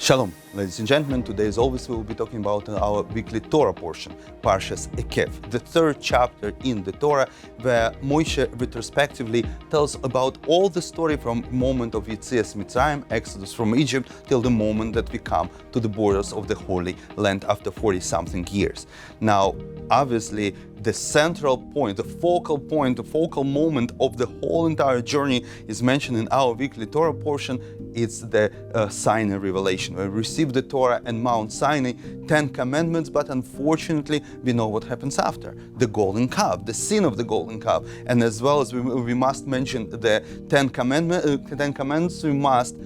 Shalom, ladies and gentlemen. Today, as always, we will be talking about our weekly Torah portion, parashas Ekev, the third chapter in the Torah, where Moshe retrospectively tells about all the story from moment of Yetzias Mitzrayim, Exodus from Egypt, till the moment that we come to the borders of the Holy Land after 40-something years. Now, obviously, the central point, the focal moment of the whole entire journey is mentioned in our weekly Torah portion. It's the Sinai revelation. We received the Torah and Mount Sinai, 10 commandments, but unfortunately, we know what happens after. The golden calf, the sin of the golden calf. And as well as we must mention the 10 commandments, we must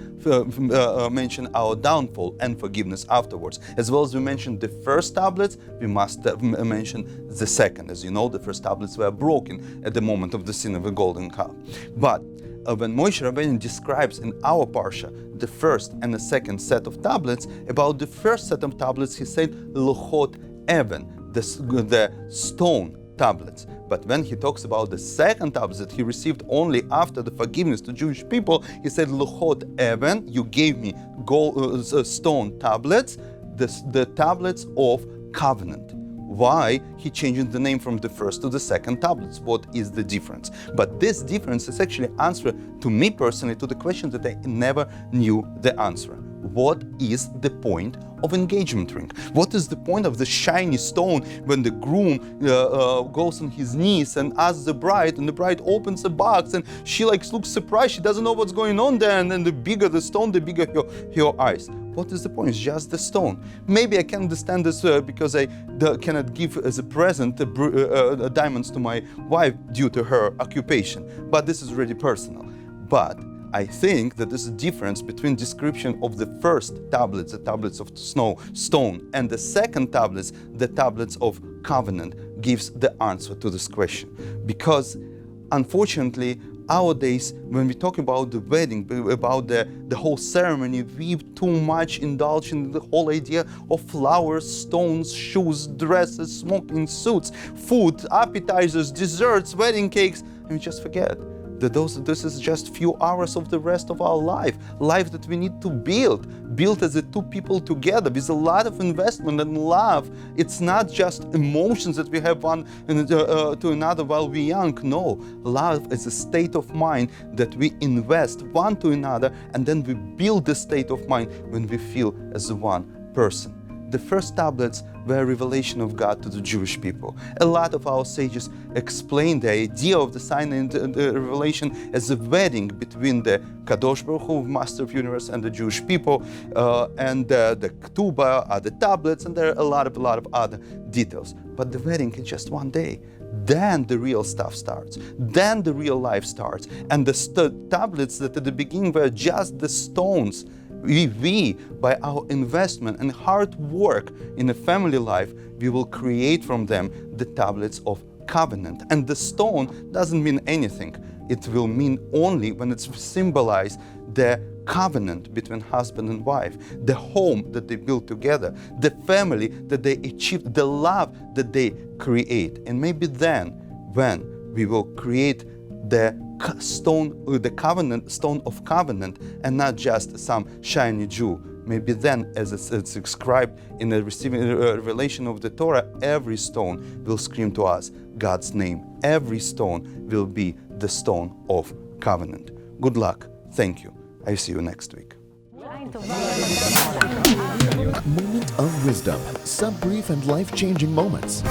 mention our downfall and forgiveness afterwards. As well as we mentioned the first tablets, we must mention the second. As you know, the first tablets were broken at the moment of the sin of the golden calf. But when Moshe Rabbeinu describes in our parsha the first and the second set of tablets, about the first set of tablets he said Luchot Even, the stone tablets. But when he talks about the second tablets that he received only after the forgiveness to Jewish people, he said Luchot Even, you gave me stone tablets, the tablets of covenant. Why he changed the name from the first to the second tablets? What is the difference? But this difference is actually answer to me personally to the question that I never knew the answer. What is the point of engagement ring? What is the point of the shiny stone when the groom goes on his knees and asks the bride, and the bride opens the box and she looks surprised, she doesn't know what's going on there, and then the bigger the stone, the bigger her eyes. What is the point? It's just the stone. Maybe I can understand this because I cannot give as a present diamonds to my wife due to her occupation, but this is really personal. But I think that there's a difference between description of the first tablets, the tablets of stone, and the second tablets, the tablets of covenant, gives the answer to this question. Because unfortunately, nowadays, when we talk about the wedding, about the whole ceremony, we too much indulge in the whole idea of flowers, stones, shoes, dresses, smoking suits, food, appetizers, desserts, wedding cakes, and we just forget that this is just few hours of the rest of our life that we need to build as the two people together with a lot of investment and love. It's not just emotions that we have one to another while we're young. No, love is a state of mind that we invest one to another, and then we build the state of mind when we feel as one person. The first tablets were a revelation of God to the Jewish people. A lot of our sages explain the idea of the Sinai and the revelation as a wedding between the Kadosh Baruch Hu, Master of the Universe, and the Jewish people. And the Ketubah are the tablets, and there are a lot of other details. But the wedding is just one day. Then the real stuff starts. Then the real life starts. And the tablets that at the beginning were just the stones, we, by our investment and hard work in a family life, we will create from them the tablets of covenant. And the stone doesn't mean anything. It will mean only when it's symbolized the covenant between husband and wife, the home that they build together, the family that they achieve, the love that they create. And maybe then, when we will create the stone of covenant, and not just some shiny jewel, maybe then, as it's described in the receiving revelation of the Torah, every stone will scream to us God's name. Every stone will be the stone of covenant. Good luck. Thank you. I see you next week. Moment of wisdom. Some brief and life-changing moments.